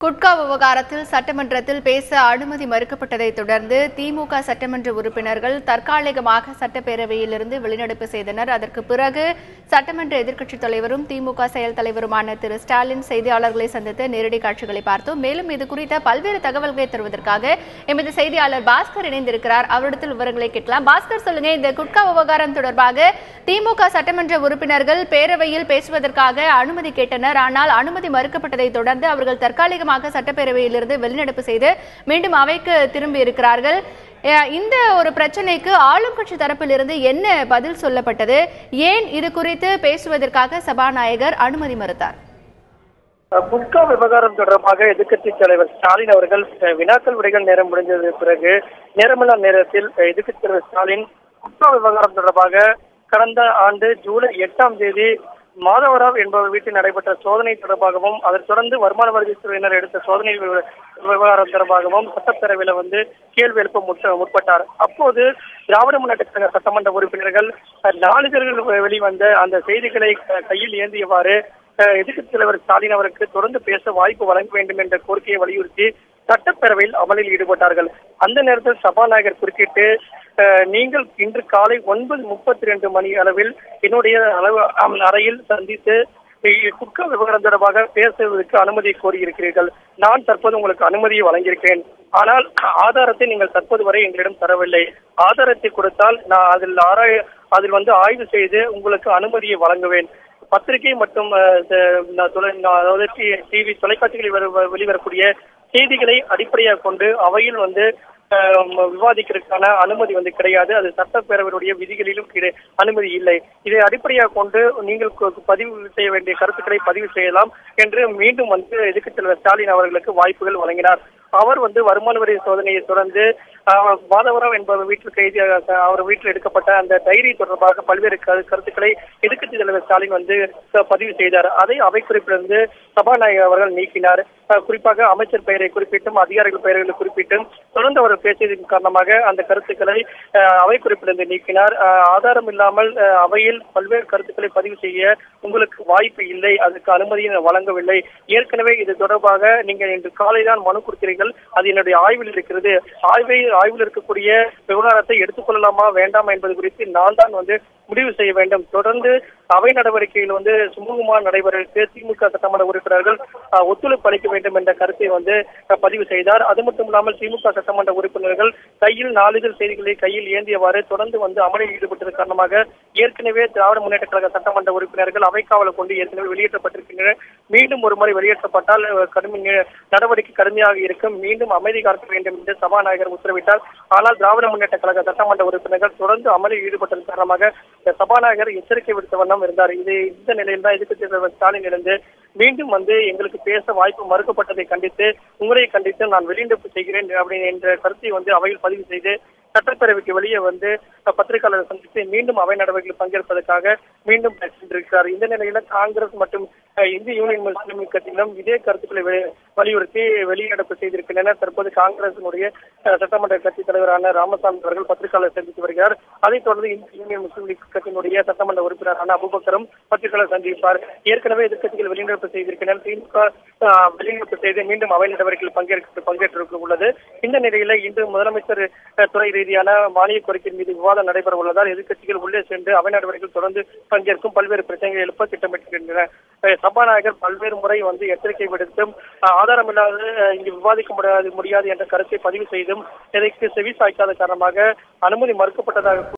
குட்கா விவகாரத்தில் சட்டமன்றத்தில் பேச அனுமதி மறுக்கப்பட்டதை தொடர்ந்து திமுக சட்டமன்ற உறுப்பினர்கள் தற்காலிகமாக சட்டப்பேரவையிலிருந்து வெளிநடப்பு செய்தனர். அதற்கு பிறகு சட்டமன்ற எதிர்க்கட்சித் தலைவரும் திமுக செயல் தலைவருமான திரு ஸ்டாலின் செய்தியாளர்களை சந்தித்து நேரடி காட்சிகளை பார்த்தோம். மேலும் இது குறித்த பல்வேறு தகவல்களை தருவதற்காக எமது செய்தியாளர் பாஸ்கர் இணைந்திருக்கிறார். அவரிடத்தில் விவரங்களை கேட்கலாம். பாஸ்கர், சொல்லுங்க, இந்த குட்கா விவகாரம் தொடர்பாக திமுக சட்டமன்ற உறுப்பினர்கள் பேரவையில் பேசுவதற்காக அனுமதி கேட்டனர். ஆனால் அனுமதி மறுக்கப்பட்டதை தொடர்ந்து அவர்கள் தற்காலிகமாக சட்டப்பேரவையிலிருந்து வெளிநடப்பு செய்து மீண்டும் அவைக்கு திரும்பி இருக்கிறார்கள். இந்த ஒரு பிரச்சனைக்கு ஆளும் கட்சி தரப்பில் இருந்து என்ன பதில் சொல்லப்பட்டது? ஏன் இது குறித்து பேசுவதற்காக சபாநாயகர் அனுமதி மறுத்தார்? குட்கா விவகாரம் தொடர்பாக எதிர்க்கட்சித் தலைவர் ஸ்டாலின் அவர்கள் வினாக்கள் விடைகள் நேரம் முடிஞ்சது பிறகு நேரமில்லா நேரத்தில் எதிர்க்கட்சித் தலைவர் ஸ்டாலின் குட்கா விவகாரம் தொடர்பாக கடந்த ஆண்டு ஜூலை 8ஆம் தேதி மாதவராவ் என்பவர் வீட்டில் நடைபெற்ற சோதனை தொடர்பாகவும் அதைத் தொடர்ந்து வருமான வரித்துறையினர் எடுத்த சோதனை விவகாரம் தொடர்பாகவும் சட்டப்பேரவையில் கேள்வி எழுப்ப முற்பட்டார். அப்போது திராவிட முன்னேற்ற கழக சட்டமன்ற உறுப்பினர்கள் நாளிதழ்கள் வெளிவந்த அந்த செய்திகளை கையில் ஏந்தியவாறு எதிர்க்கட்சித் தலைவர் ஸ்டாலின் அவருக்கு தொடர்ந்து பேச வாய்ப்பு வழங்க வேண்டும் என்ற கோரிக்கையை வலியுறுத்தி சட்டப்பேரவையில் அமலில் ஈடுபட்டார்கள். அந்த நேரத்தில் சபாநாயகர் குறுக்கிட்டு, நீங்கள் இன்று காலை 9:32 மணி அளவில் என்னுடைய அறையில் சந்தித்து குட்கா விவகாரம் தொடர்பாக பேசுவதற்கு அனுமதியை கோரியிருக்கிறீர்கள். நான் தற்போது உங்களுக்கு அனுமதியை வழங்கியிருக்கிறேன். ஆனால் ஆதாரத்தை நீங்கள் தற்போது வரை எங்களிடம் தரவில்லை. ஆதாரத்தை கொடுத்தால் நான் அதில் ஆய்வு செய்து உங்களுக்கு அனுமதியை வழங்குவேன். பத்திரிகை மற்றும் டிவி தொலைக்காட்சிகளில் வெளிவரக்கூடிய செய்திகளை அடிப்படையாக கொண்டு அவையில் விவாதிக்கிறதுக்கான அனுமதி கிடையாது. அது சட்டப்பேரவையுடைய விதிகளிலும் அனுமதி இல்லை. இதை அடிப்படையாக கொண்டு நீங்கள் பதிவு செய்ய வேண்டிய கருத்துக்களை பதிவு செய்யலாம் என்று மீண்டும் எதிர்க்கட்சித் தலைவர் ஸ்டாலின் அவர்களுக்கு வாய்ப்புகள் வழங்கினார். அவர் வருமான வரி சோதனையை தொடர்ந்து மாதவராவ் என்பவர் அவர் வீட்டில் எடுக்கப்பட்ட அந்த டைரி தொடர்பாக பல்வேறு கருத்துக்களை எதிர்க்கட்சித் தலைவர் ஸ்டாலின் பதிவு செய்தார். அதை அவை குறிப்பிலிருந்து சபாநாயகர் அவர்கள் நீக்கினார். குறிப்பாக அமைச்சர் பெயரை குறிப்பிட்டும் அதிகாரிகள் பெயர்களை குறிப்பிட்டும் தொடர்ந்து அவர் பேசியதன் காரணமாக அந்த கருத்துக்களை அவை குறிப்பிலிருந்து நீக்கினார். ஆதாரம் இல்லாமல் அவையில் பல்வேறு கருத்துக்களை பதிவு செய்ய உங்களுக்கு வாய்ப்பு இல்லை, அதுக்கு அனுமதியை வழங்கவில்லை. ஏற்கனவே இது தொடர்பாக நீங்கள் இன்று காலைதான் மனு கொடுக்கிறீர்கள், அது என்னுடைய ஆய்வில் இருக்கிறது. ஆய்வில் இருக்கக்கூடிய விவகாரத்தை எடுத்துக்கொள்ளலாமா வேண்டாமா என்பது குறித்து நான் தான் முடிவு செய்ய வேண்டும். தொடர்ந்து அவை நடவடிக்கைகள் சுமூகமாக நடைபெறற்கு திமுக சட்டமன்ற உறுப்பினர்கள் ஒத்துழைப்பு அளிக்க வேண்டும் என்ற கருத்தை பதிவு செய்தார். அது மட்டும் இல்லாமல் திமுக சட்டமன்ற உறுப்பினர்கள் கையில் நாளிதழ் செய்திகளை கையில் ஏந்தியவாறு தொடர்ந்து அமளியில் ஈடுபட்டது காரணமாக ஏற்கனவே திராவிட முன்னேற்ற கழக சட்டமன்ற உறுப்பினர்கள் அவைக்காவலை கொண்டு ஏற்கனவே வெளியேற்றப்பட்டிருக்கின்றனர். மீண்டும் ஒரு முறை வெளியேற்றப்பட்டால் நடவடிக்கை கடுமையாக இருக்கும். மீண்டும் அமைதி காக்க வேண்டும் என்று சபாநாயகர் உத்தரவிட்டார். ஆனால் திராவிட முன்னேற்ற கழக சட்டமன்ற உறுப்பினர்கள் தொடர்ந்து அமளியில் ஈடுபட்டதன் காரணமாக சபாநாயகர் எச்சரிக்கை விடுத்த வண்ணம் இருந்தார். இந்த நிலையில் தான் எதிர்க்கட்சித் தலைவர் ஸ்டாலின் இருந்து மீண்டும் எங்களுக்கு பேச வாய்ப்பு மறுக்கப்பட்டதை கண்டித்து உங்களை கண்டித்து நான் வெளிநடப்பு செய்கிறேன் அப்படின்னு என்ற கருத்தை அவையில் பதிவு செய்து சட்டப்பேரவைக்கு வெளியே பத்திரிகையாளர்கள் சந்தித்து மீண்டும் அவை நடவடிக்கையில் பங்கேற்பதற்காக மீண்டும் சென்றிருக்கிறார். இந்த நிலையில காங்கிரஸ் மற்றும் இந்திய யூனியன் முஸ்லீம் கட்சியிலும் இதே கருத்துக்களை வலியுறுத்தி வெளிநடப்பு செய்திருக்கின்றனர். தற்போது காங்கிரசினுடைய சட்டமன்ற கட்சித் தலைவரான ராமசாமி அவர்கள் பத்திரிகையாளர் சந்தித்து வருகிறார். அதைத் தொடர்ந்து இந்திய யூனியன் முஸ்லீம் லீக் கட்சியினுடைய சட்டமன்ற உறுப்பினரான அபுபக்கரும் பத்திரிகையாளர் சந்திப்பார். ஏற்கனவே எதிர்க்கட்சிகள் வெளிநடப்பு செய்திருக்கின்றனர். திமுக வெளிநடப்பு செய்து மீண்டும் அவை நடவடிக்கையில் பங்கேற்று உள்ளது. இந்த நிலையில இன்று முதலமைச்சர் துறை ரீதியான மானிய கோரிக்கை மீது விவாதம் நடைபெற உள்ளதால் எதிர்க்கட்சிகள் உள்ளே சென்று அவை நடவடிக்கைகள் தொடர்ந்து பங்கேற்கும் பல்வேறு பிரச்சனைகளை எழுப்ப திட்டமிட்டிருக்கின்றன. சபாநாயகர் பல்வேறு முறை எச்சரிக்கை விடுத்தும் ஆதாரம் இல்லாத இங்கு விவாதிக்க முடியாது என்ற கருத்தை பதிவு செய்தும் இதற்கு செவி சாய்க்காத காரணமாக அனுமதி மறுக்கப்பட்டதாக